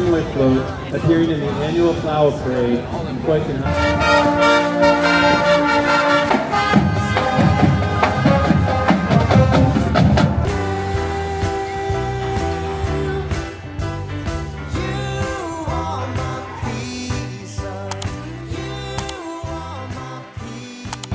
Illinois float appearing in the annual flower parade in Quakin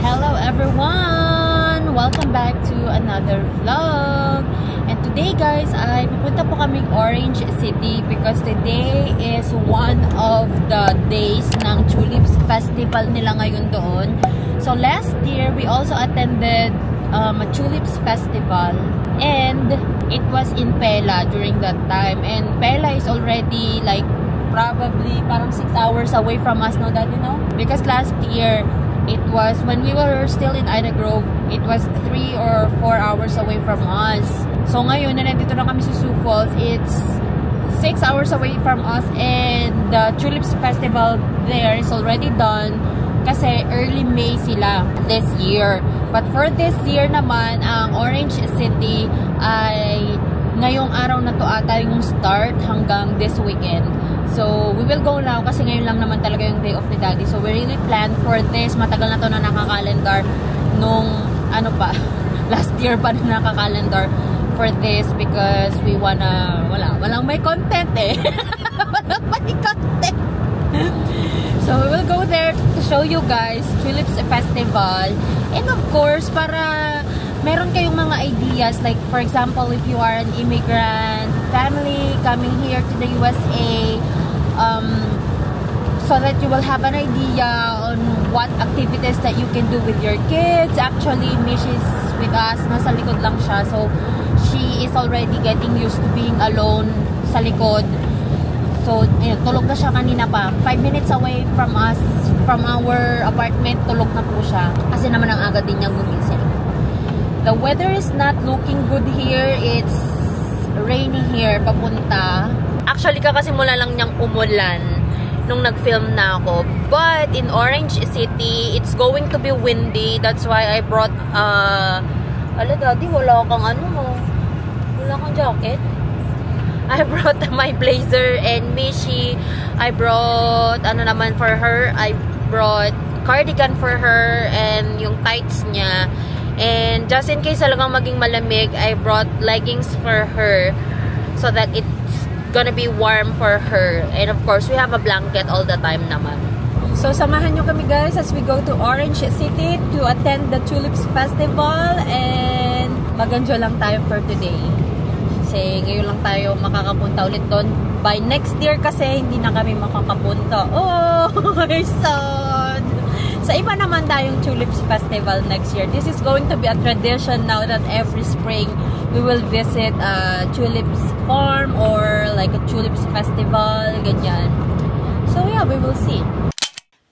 Hello everyone! Welcome back to another vlog. And today guys, ay pupunta po kaming Orange City because today is one of the days ng Tulips Festival nila ngayon doon. So last year, we also attended a Tulips Festival and it was in Pela during that time. And Pela is already like probably parang 6 hours away from us, no daddy, no? Because last year, it was, when we were still in Ida Grove, it was 3 or 4 hours away from us. So ngayon, na nandito na kami sa Sioux Falls, it's 6 hours away from us and the Tulips Festival there is already done kasi early May sila this year. But for this year naman, ang Orange City ay ngayong araw na to ata yung start hanggang this weekend. So, we will go now kasi ngayon lang naman talaga yung day off ni Daddy. So, we really planned for this. Matagal na to na nakakalendar nung, ano pa, last year pa na nakakalendar for this because we wanna, walang may content eh. Walang may content. So, we will go there to show you guys Tulips Festival. And of course, para meron kayong mga ideas, like for example, if you are an immigrant family coming here to the USA, so that you will have an idea on what activities that you can do with your kids. Actually, Mish is with us, nasa likod lang siya, so she is already getting used to being alone sa likod. So, yun, tulog na siya kanina pa. 5 minutes away from us, from our apartment, tulog na po siya. Kasi naman ang agad din niyang gumising. The weather is not looking good here. It's rainy here, papunta. Actually, kakasimula lang niyang umulan nung nag-film na ako. But in Orange City, it's going to be windy. That's why I brought, ala daddy, wala kang ano, wala kang jacket. I brought my blazer and Mishi. I brought, ano naman for her, I brought cardigan for her and yung tights niya. And just in case talagang maging malamig, I brought leggings for her so that it's gonna be warm for her. And of course, we have a blanket all the time naman. So, samahan nyo kami guys as we go to Orange City to attend the Tulips Festival and mag-enjoy lang tayo for today. Kasi ngayon lang tayo makakapunta ulit doon. By next year kasi hindi na kami makakapunta. Oh, my son! Sa iba naman tayong Tulips Festival next year. This is going to be a tradition now that every spring we will visit a tulips farm or like a tulips festival, ganyan. So yeah, we will see.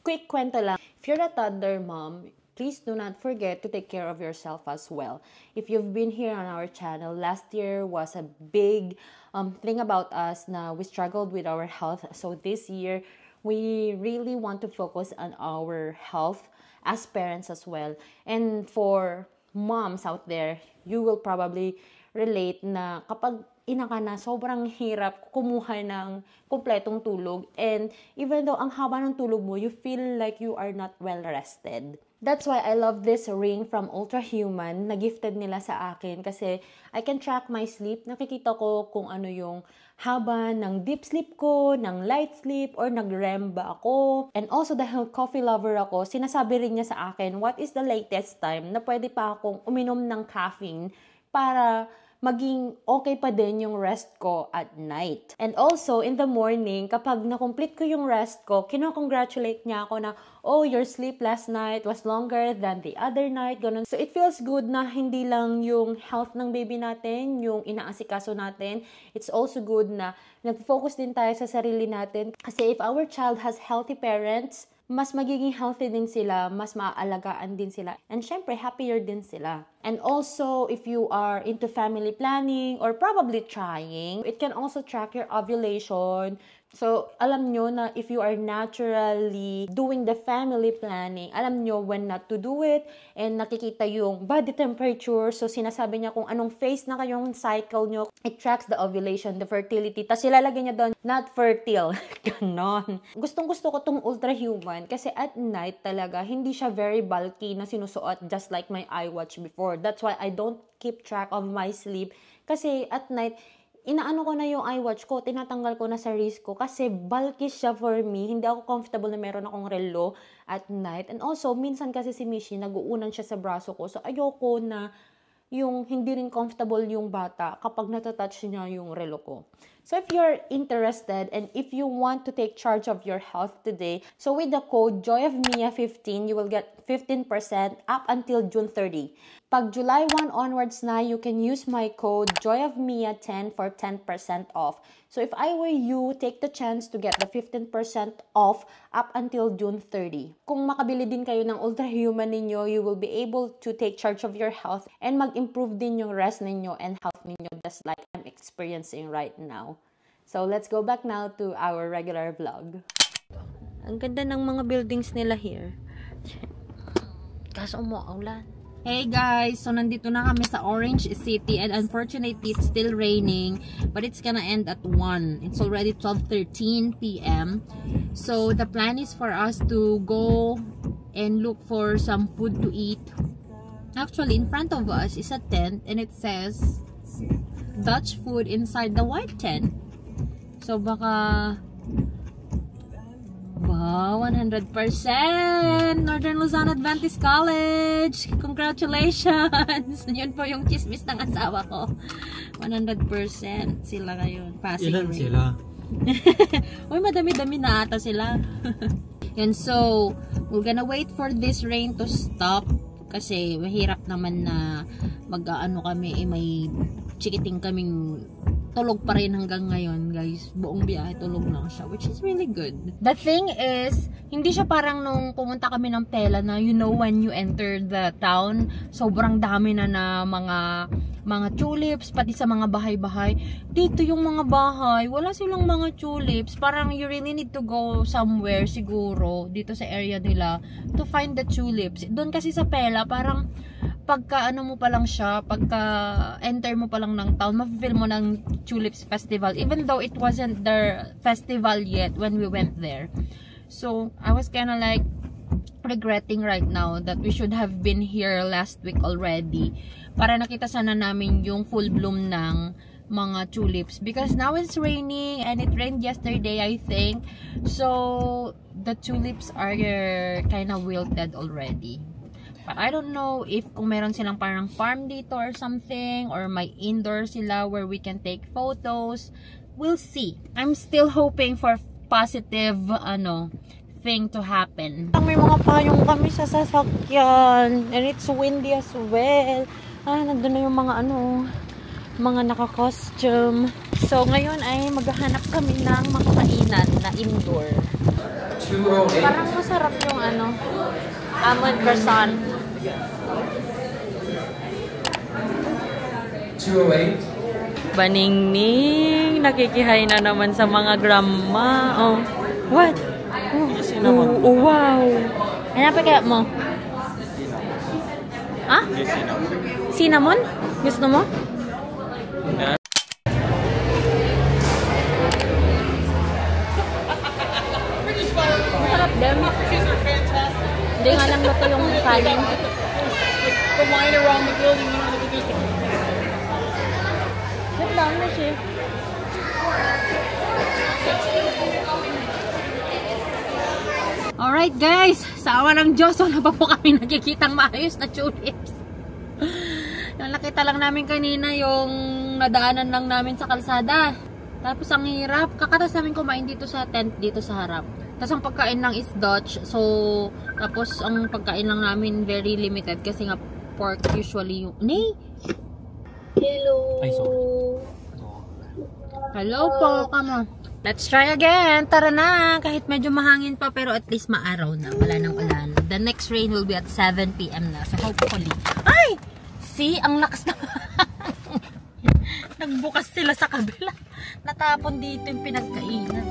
Quick kwento lang. If you're a toddler mom, please do not forget to take care of yourself as well. If you've been here on our channel, last year was a big thing about us na we struggled with our health. So this year, we really want to focus on our health as parents as well. And for moms out there, you will probably relate na kapag ina ka na, sobrang hirap kumuha ng kumpletong tulog. And even though ang haba ng tulog mo, you feel like you are not well rested. That's why I love this ring from Ultra Human na gifted nila sa akin kasi I can track my sleep. Nakikita ko kung ano yung haba ng deep sleep ko, ng light sleep, or nag-REM ba ako. And also dahil coffee lover ako, sinasabi rin niya sa akin what is the latest time na pwede pa akong uminom ng caffeine para maging okay pa din yung rest ko at night. And also, in the morning, kapag na-complete ko yung rest ko, kino-congratulate niya ako na, oh, your sleep last night was longer than the other night, ganun. So, it feels good na hindi lang yung health ng baby natin, yung inaasikaso natin. It's also good na nag-focus din tayo sa sarili natin. Kasi if our child has healthy parents, mas magiging healthy din sila, mas maaalagaan din sila, and syempre, happier din sila. And also, if you are into family planning or probably trying, it can also track your ovulation So, alam nyo na if you are naturally doing the family planning, alam nyo when not to do it, and nakikita yung body temperature. So, sinasabi niya kung anong phase na kayong cycle nyo. It tracks the ovulation, the fertility. Tapos, ilalagay niya doon, not fertile. Ganon. Gustong-gusto ko tong Ultrahuman kasi at night talaga, hindi siya very bulky na sinusuot just like my iWatch before. That's why I don't keep track of my sleep. Kasi at night, inaano ko na yung iWatch ko, tinatanggal ko na sa wrist ko kasi bulky siya for me. Hindi ako comfortable na meron akong relo at night. And also, minsan kasi si Mishi, nag-uunan siya sa braso ko. So, ayoko na yung hindi rin comfortable yung bata kapag natatouch niya yung relo ko. So, if you're interested and if you want to take charge of your health today, so with the code JOYOFMIA15, you will get 15% up until June 30. Pag July 1 onwards na, you can use my code JOYOFMIA10 for 10% off. So, if I were you, take the chance to get the 15% off up until June 30. Kung makabili din kayo ng Ultrahuman ninyo, you will be able to take charge of your health and mag-improve din yung rest ninyo and health ninyo just like I'm experiencing right now. So, let's go back now to our regular vlog. Ang ganda ng mga buildings nila here. Kaso umuulan. Hey guys, so nandito na kami sa Orange City and unfortunately it's still raining but it's gonna end at 1. It's already 12:13 p.m. So the plan is for us to go and look for some food to eat. Actually, in front of us is a tent and it says Dutch food inside the white tent. So baka wow, 100% Northern Luzon Adventist College. Congratulations. Yun po yung chismis ng asawa ko. 100% sila ngayon. Passing Ilan rate. sila? Uy, madami-dami na ata sila. And so, we're gonna wait for this rain to stop. Kasi mahirap naman na mag-ano kami, may chikiting kaming tulog pa rin hanggang ngayon, guys. Buong biyahe, tulog lang siya, which is really good. The thing is, hindi siya parang nung pumunta kami ng Pela na, you know, when you enter the town, sobrang dami na mga tulips, pati sa mga bahay-bahay. Dito yung mga bahay, wala silang mga tulips. Parang you really need to go somewhere, siguro, dito sa area nila, to find the tulips. Doon kasi sa Pela, parang pagka ano mo pa lang siya, pagka enter mo pa lang ng town, ma-feel mo ng Tulips Festival, even though it wasn't their festival yet when we went there. So, I was kinda like regretting right now that we should have been here last week already para nakita sana namin yung full bloom ng mga tulips, because now it's raining and it rained yesterday, I think. So, the tulips are kinda wilted already. But I don't know if kung meron silang parang farm dito or something, or may indoor sila where we can take photos. We'll see. I'm still hoping for positive thing to happen. May mga payong kami sa sasakyan and it's windy as well. Nandun na yung mga mga naka-costume. So ngayon ay maghahanap kami ng makakainan na indoor. 208. Parang masarap yung almond croissant. 208. Baningning, nakikihay na naman sa mga grandma. Oh, what? Cinnamon. Oh, wow. Ano pa kaya mo? Ah? Cinnamon? Gusto mo? Masarap din. Hindi nga lang luto yung kanin. The wine around the building, you know, look at this one. Sit down na siya. Alright guys, sa awa ng Diyos, wala pa po kami nakikitang maayos na tulips. Yung nakita lang namin kanina yung nadaanan lang namin sa kalsada. Tapos ang hirap, kakatas namin kumain dito sa tent, dito sa harap. Tapos ang pagkain lang is Dutch. So, tapos ang pagkain lang namin very limited kasi nga pork usually yung... Hello! Ay, sorry. Hello po, come on. Let's try again. Tara na. Kahit medyo mahangin pa pero at least maaraw na. Wala nang ulan. The next rain will be at 7 p.m. na. So hopefully. Ay! See? Ang lakas na. Nagbukas sila sa kabila. Natapon dito yung pinagkainan.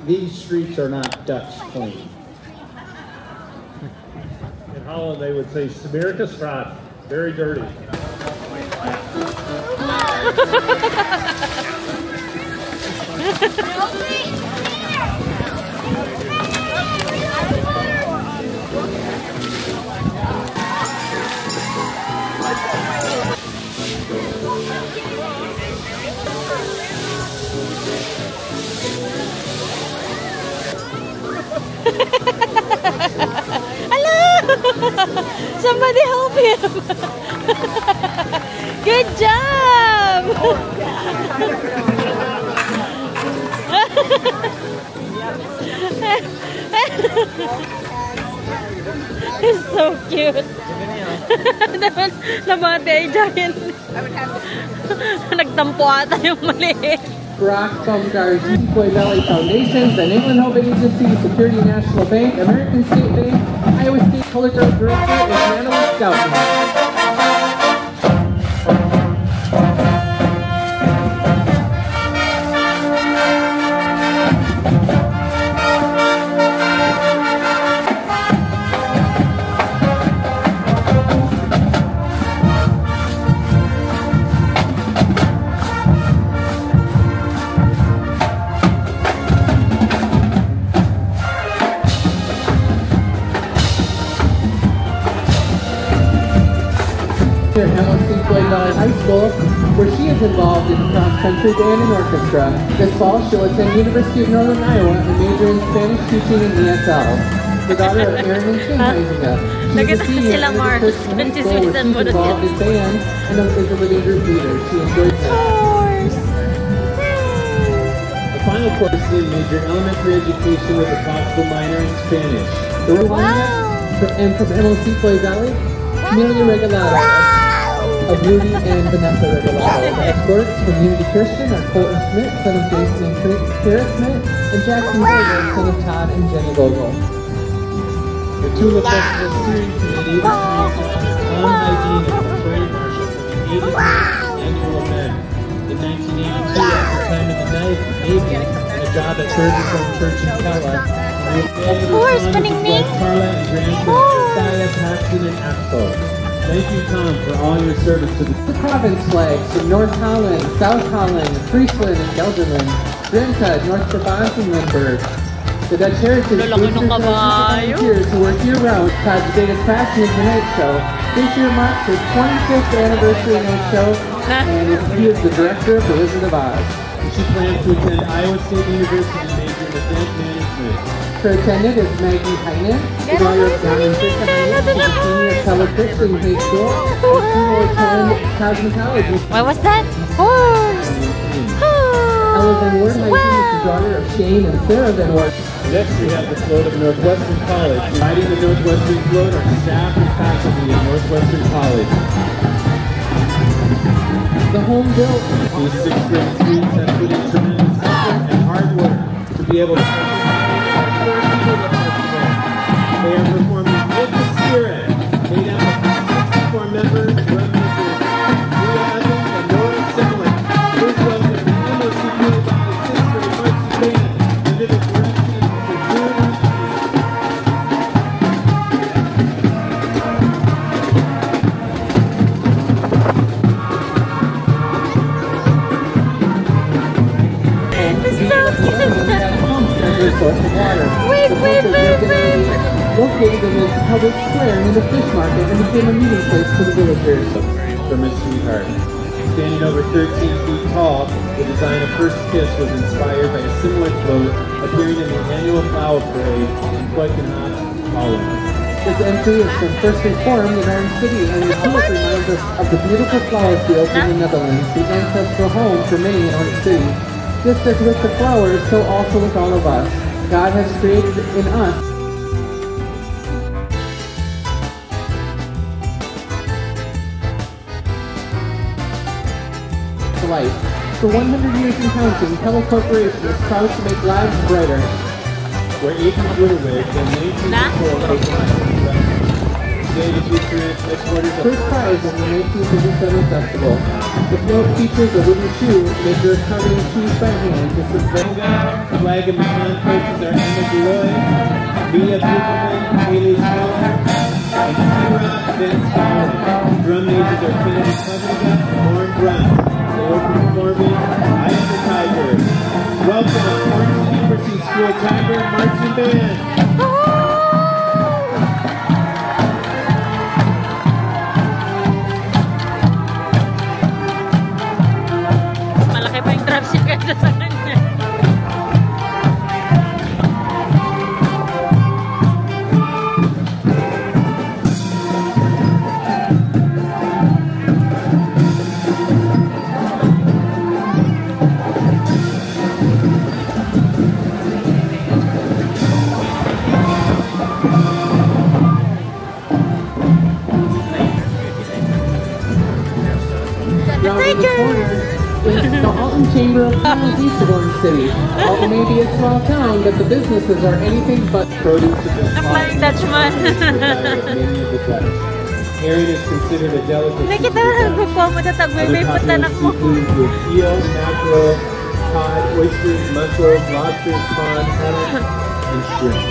these streets are not Dutch clean. In Holland, they would say Smerige straat, very dirty. Somebody help him! Good job! He's so cute. Namatay giant. Nagtampo ata yung maliit. Barack Bumgar's Decoy Valley Foundations, and Inland Hope Agency, Security National Bank, American State Bank, Iowa State Color Guard Director is Natalie Scoutman. Here at MOC Floyd Valley High School, where she is involved in cross-country band and orchestra. This fall, she'll attend University of Northern Iowa and major in Spanish teaching and ESL. The daughter of Aaron and Kim Heisinger. She is a senior in the first high school where she's involved in band and is a living group leader. She enjoys it. The final course is major elementary education with a possible minor in Spanish. And from MOC Floyd Valley, Amelia Regalado of Rudy and Vanessa Regalado. Escorts from Unity Christian are Colton Smith, son of Jason and Kara Smith, and Jackson Vogel, son of Todd and Jenny Vogel. The Tulip Festival Steering Committee is Tom Hygiene and the Parade Marshal for the 80th annual event. In 1982, at the time of the Navy, and a job at Ferguson Church in Pella. Of course, Carla and grandchildren Josiah, Paxton, and Axel. Thank you, Tom, for all your service to the province flags from North Holland, South Holland, Friesland, and Gelderland, Drenthe, North Brabant, and Limburg. The Dutch Heritage volunteers who work year-round Todd's biggest passion is the night show. This year marks his 25th anniversary night show, and he is the director of The Wizard of Oz. She plans to attend Iowa State University and major in event management. Her attendant is Maggie Heinen, the daughter of John and Tricia Heinen, who is a senior at Keller Christian High School, and she will attend cosmetology. What was that? Horse! Ella Van Wert Heinen is the daughter of Shane and Sarah Van Wert. Next, we have the float of Northwestern College. Riding the Northwestern float are staff and faculty at Northwestern College. The home built. These sixth grade students have put in tremendous effort and hard work to be able to they are performing with the spirit, made up of 64 members, run members, Drew Evans and Nora Simlin. Please welcome the MOC Floyd Valley sixth grade marching band under the direction of Mr. Drew Evans. Source of water. Located in the public square near the fish market and became a meeting place for the villagers. From his sweetheart. Standing over 13 feet tall, the design of First Kiss was inspired by a similar float appearing in the annual flower parade in Keukenhof, Holland. This entry is from First Reformed in Iron City, and the tulip reminds us of the beautiful flower fields in the Netherlands, the ancestral home for many in Orange City. Just as with the flowers, so also with all of us. God has created in us life. For 100 years and counting, Pella Corporation is proud to make lives brighter. Where Aiken Woodward in 1904 was today the Bucharest headquarters of First prize in the 1937 festival. The float features a wooden shoe maker carving shoes by hand. This is The flag of Baton coaches are Emma Deloy, Mia Bucherman, Haley Schiller, and Kira Vince Fowler. Drum majors are Kennedy Clevenger and Lauren Brunt. They will be performing I Am the Tiger. Welcome to Orange University School Tiger Marching Band. Malaki pa yung dropship kaysa sa kanya. Round the corner is the Alton Chamber of Commerce east of Orange City. Alton may be a small town, but the businesses are anything but Produce of the Flying Dutchman. many of the Dutch. Herring is considered a delicacy. Nakita na nagpupo mo na tagway Other punta na popular ko. seafood with eel, mackerel, cod, oysters, mussels, lobsters, prawns, haddock, and shrimp.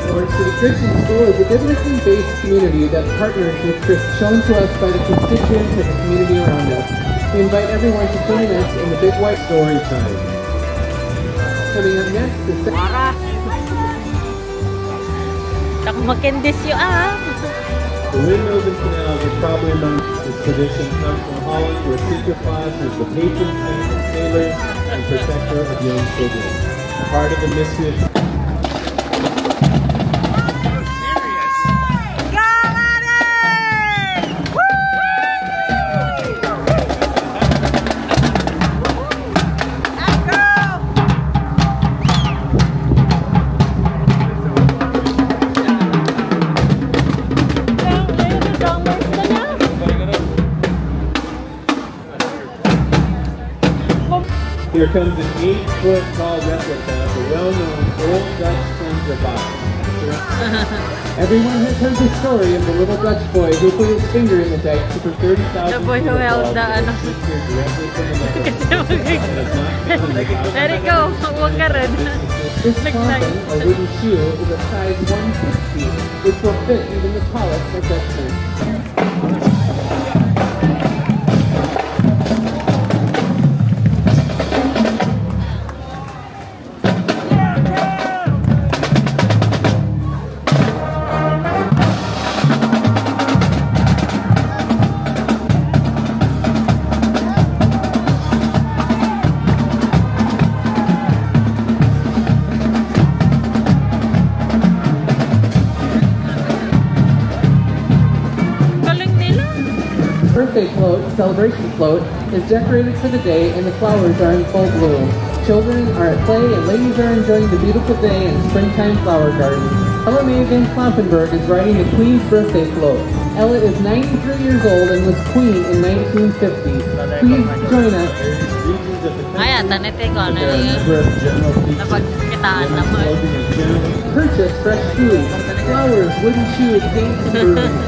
Orange City Christian School is a biblically-based community that partners with Christ shown to us by the constituents of the community around us. We invite everyone to join us in the Big White Story time. Coming up next is Tako makendis yung The windmills and canals are probably among this tradition come from Holland, where Sinterklaas is the patron saint of sailors and protector of young children. Part of the mystery of Here comes an 8-foot tall replica of the well-known Old Dutch plunger box. Everyone has heard the story of the little Dutch boy who put his finger in the dike to put 30,000 The boy who held the ano. There you go, huwag ka rin. This coffin, a wooden shoe, is a size 160, which will fit even the tallest of Dutchmen. Birthday float, celebration float, is decorated for the day and the flowers are in full bloom. Children are at play and ladies are enjoying the beautiful day in springtime flower gardens. Ella Mae Van Kloppenburg is riding the Queen's birthday float. Ella is 93 years old and was Queen in 1950. Please join us. Ay, tanete ko na napagkitaan naman. Purchase fresh food, flowers, wooden shoes, games, and brooms.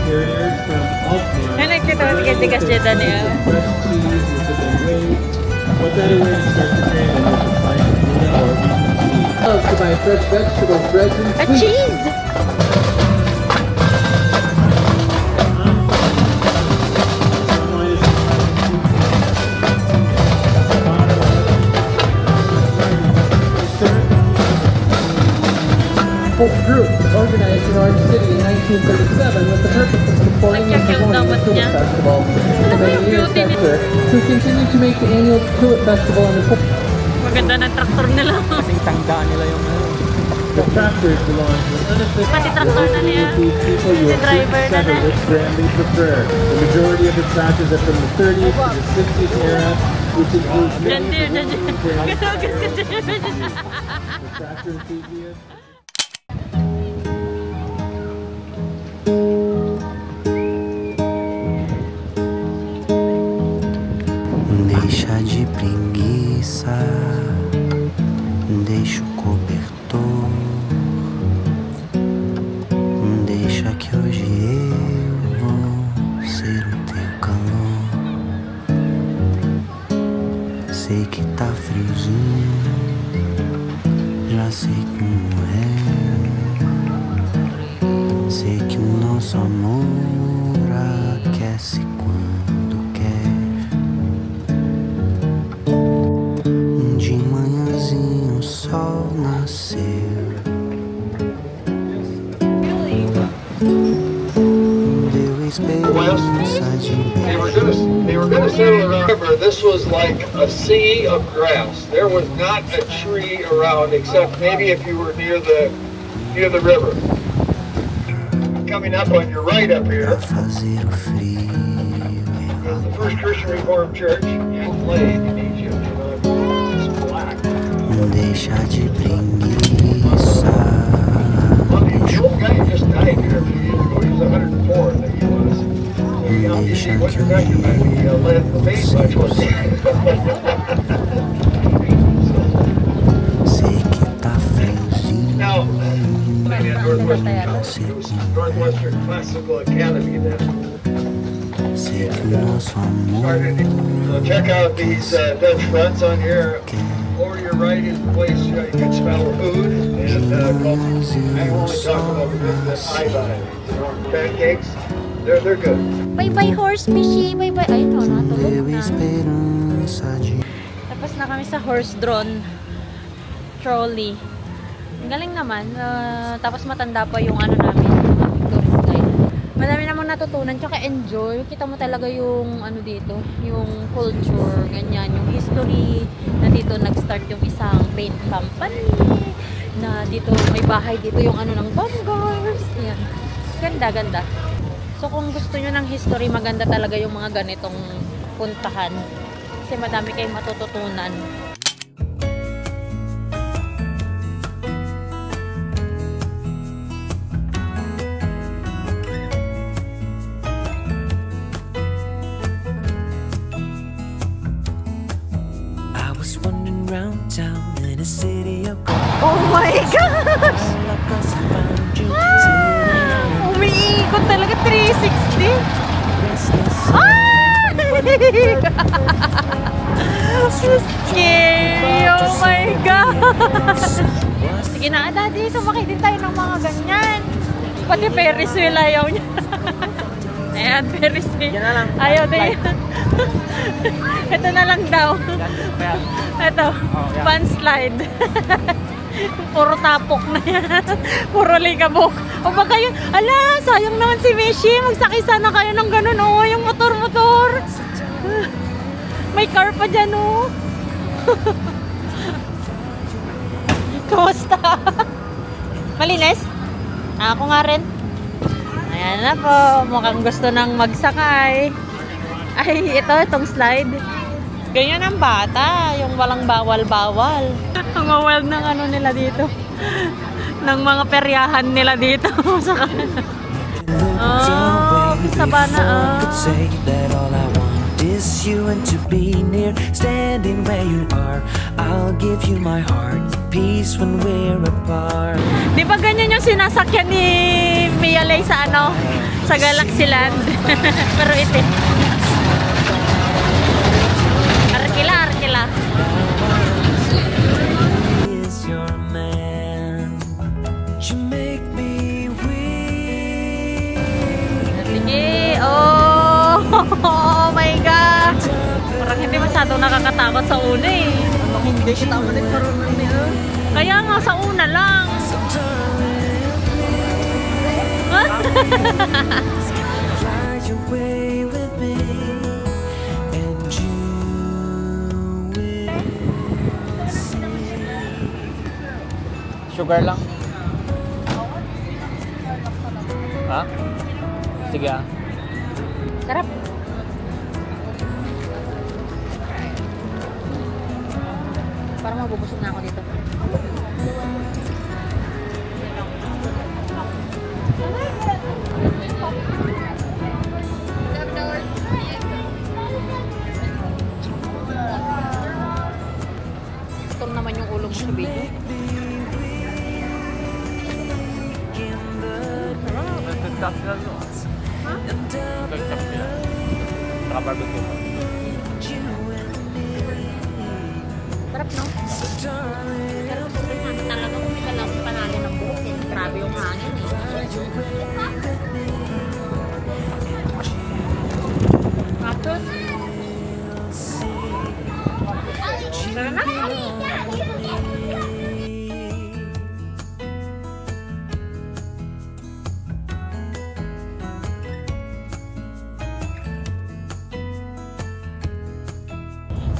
Carriers from Alkmaar. Ay, nakita ko tigas siya niya. Fresh cheese with a weight. What that away is start to say that you can find tuna or even cheese. Love to buy fresh vegetables, breads, and A sweets. cheese! Hope Group organized in Orange City in 1937 with the purpose of supporting and promoting the Tulip Festival. For many years after, to continue to make the annual Tulip Festival in the Maganda ng traktor nila. The tractors belong to an unofficial Pati traktor na niya. people you Si driver na settle na. which brand they prefer. The majority of the tractors are from the 30s to the 60s era, which includes John many Deere, of the John Deere. ones Gano'n, gano'n, the tractor enthusiasts. Deixa de preguiça, deixa o cobertor, que hoje eu vou ser o teu calor. Sei que tá friozinho, já sei como é. Sei que o nosso amor aquece quando quer. De manhãzinho o sol nasceu. They were gonna settle around the river. This was like a sea of grass. There was not a tree around except maybe if you were near the river. Coming up on your right up here is the First Christian Reformed Church in Lade in Egypt. It's black. Deixa de preguiça. The old guy just died here a few years ago. He was 104, I think he was. Deixa What's que your o neck about the lead in the face much, was he? sei que tá friozinho. Now, Northwestern Classical Academy that Sei que o nosso amor started. So check out these Dutch fronts on here. Over your right is the place you can smell food, and called, I only talk about the iodine, pancakes. They're good. Bye-bye, horse fishy. Bye-bye. Ay, no, natulog deu na. esperança de Tapos na kami sa horse drawn trolley. Ang galing naman. Tapos matanda pa yung ano namin, tourist guide. Madami namang natutunan, tsaka enjoy. Kita mo talaga yung ano dito, yung culture, ganyan, yung history, na dito nag-start yung isang paint company, na dito may bahay dito yung ano ng Bongars. Yan. Ganda, ganda. So kung gusto nyo ng history, maganda talaga yung mga ganitong puntahan. Kasi madami kayong matututunan. I was wandering round town in a city of Oh my gosh! Umiikot talaga 360. Ah! Scary! Oh my gosh! Sige na, daddy, sumakay din tayo ng mga ganyan. Pati Ferris wheel ayaw niya. Ayan, Ferris wheel. Ayaw na yan. Ito na lang daw. Ito, fun slide. Puro tapok na yan. Puro ligabok. O ba kayo, ala, sayang naman si Mishi. Magsakay sana kayo ng ganun. O, yung motor-motor. May car pa dyan, o. Kumusta? Malinis? Ako nga rin. Ayan na po. Mukhang gusto nang magsakay. Ay, itong slide. Ganyan ang bata. Yung walang bawal-bawal. Ang wild ng ano nila dito. Ng mga peryahan nila dito. Oh, sabana. is you and to be near, standing where you are. I'll give you my heart, peace when we're apart. Di ba ganyan yung sinasakyan ni Mia Lay sa ano? Sa Galaxy Land. Pero ito. Arkila, arkila. Is your man? You make me weak. Sige. Oh my God. Parang hindi masyadong nakakatakot sa una eh. Hindi kita ulit marunong niya. Kaya nga sa una lang. Fly away with me, and you will see. Sugar lang. Ha? Sige ah. Sarap. Parang mabubusog na ako dito. Gutom naman yung ulo mo sa video. Nag-chop sila doon. Ha? Nag-chop sila. Saka barbecue pa. Sarap, no? Pero talaga kung may kalang panalo ng buhok, eh. Grabe yung hangin, eh. Tapos, tara na.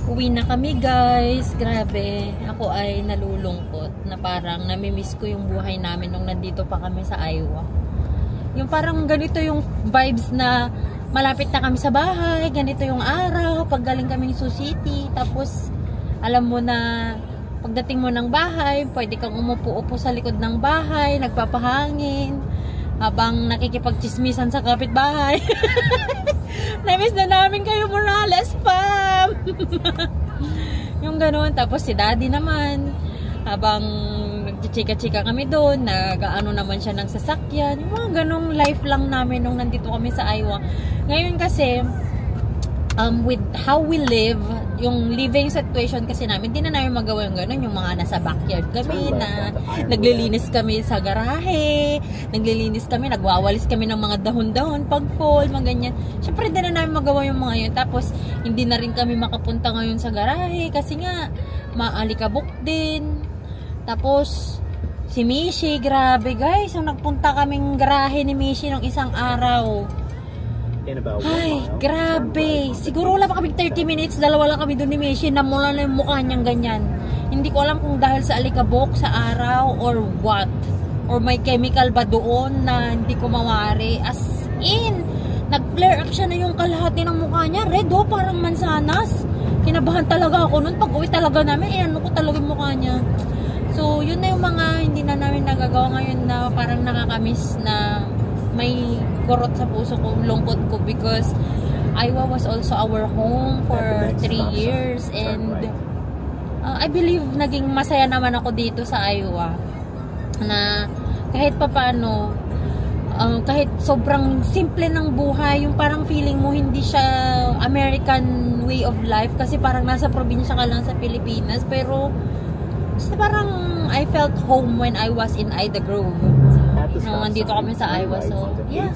Uwi na kami, guys. Grabe. Ako ay nalulungkot na parang namimiss ko yung buhay namin nung nandito pa kami sa Iowa. Yung parang ganito yung vibes na malapit na kami sa bahay, ganito yung araw, pag galing kami Sioux City, tapos alam mo na pagdating mo ng bahay, pwede kang umupo-upo sa likod ng bahay, nagpapahangin, habang nakikipagchismisan sa kapitbahay. Namiss na namin kayo, Morales fam. Yung ganoon. Tapos si daddy naman, habang nagchichika-chika kami doon, nag-ano naman siya ng sasakyan. Yung mga ganong life lang namin nung nandito kami sa Iowa. Ngayon kasi, with how we live, yung living situation kasi namin, hindi na namin magawa yung gano'n, yung mga nasa backyard kami, na naglilinis kami sa garahe, naglilinis kami, nagwawalis kami ng mga dahon-dahon pag fall, mga ganyan. Siyempre, hindi na namin magawa yung mga yun. Tapos, hindi na rin kami makapunta ngayon sa garahe, kasi nga, maalikabok din. Tapos, si Mishi, grabe guys, yung nagpunta kaming garahe ni Mishi nung isang araw. Ay, grabe. Siguro wala pa kami 30 minutes, dalawa lang kami doon ni Mishi, namula na yung mukha niyang ganyan. Hindi ko alam kung dahil sa alikabok, sa araw, or what. Or may chemical ba doon na hindi ko mawari. As in, nag-flare up siya na yung kalahati ng mukha niya. Red, oh, parang mansanas. Kinabahan talaga ako noon. Pag-uwi talaga namin, inano ko talaga yung mukha niya. So, yun na yung mga hindi na namin nagagawa ngayon na parang nakakamiss na may kurot sa puso ko, lungkot ko, because Iowa was also our home for 3 years, and I believe naging masaya naman ako dito sa Iowa, na kahit papaano, kahit sobrang simple ng buhay, yung parang feeling mo hindi siya American way of life, kasi parang nasa probinsya ka lang sa Pilipinas, pero basta parang I felt home when I was in Ida Grove. Nandito kami sa Iowa, so yeah,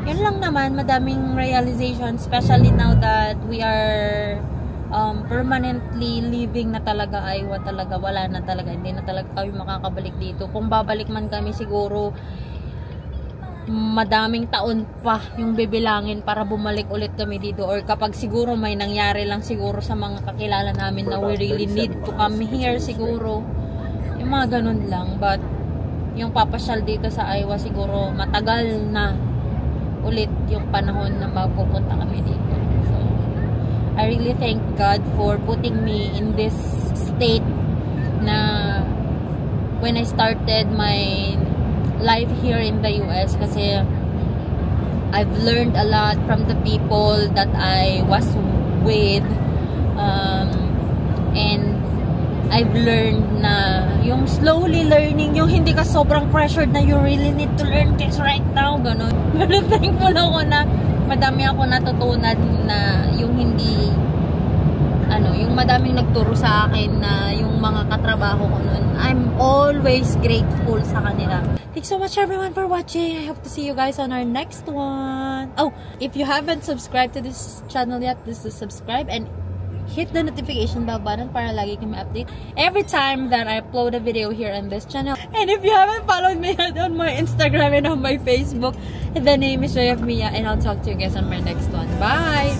yun lang naman. Madaming realization, especially now that we are permanently living na talaga Iowa. Talaga wala na talaga, hindi na talaga kami makakabalik dito. Kung babalik man kami, siguro madaming taon pa yung bibilangin para bumalik ulit kami dito, or kapag siguro may nangyari lang siguro sa mga kakilala namin na we really need to come here, siguro yung mga ganun lang. But yung papasyal dito sa Iowa, siguro matagal na ulit yung panahon na magpupunta kami dito. So, I really thank God for putting me in this state na when I started my life here in the US, kasi I've learned a lot from the people that I was with, and I've learned na yung slowly learning, yung hindi ka sobrang pressured na you really need to learn this right now, ganun. Pero thankful ako na madami ako natutunan, na yung hindi, yung madaming nagturo sa akin, na yung mga katrabaho ko nun, I'm always grateful sa kanila. Thanks so much everyone for watching. I hope to see you guys on our next one. Oh, if you haven't subscribed to this channel yet, please subscribe and hit the notification bell button para lagi kami update every time that I upload a video here on this channel. And if you haven't followed me on my Instagram and on my Facebook, the name is JF Mia, and I'll talk to you guys on my next one. Bye!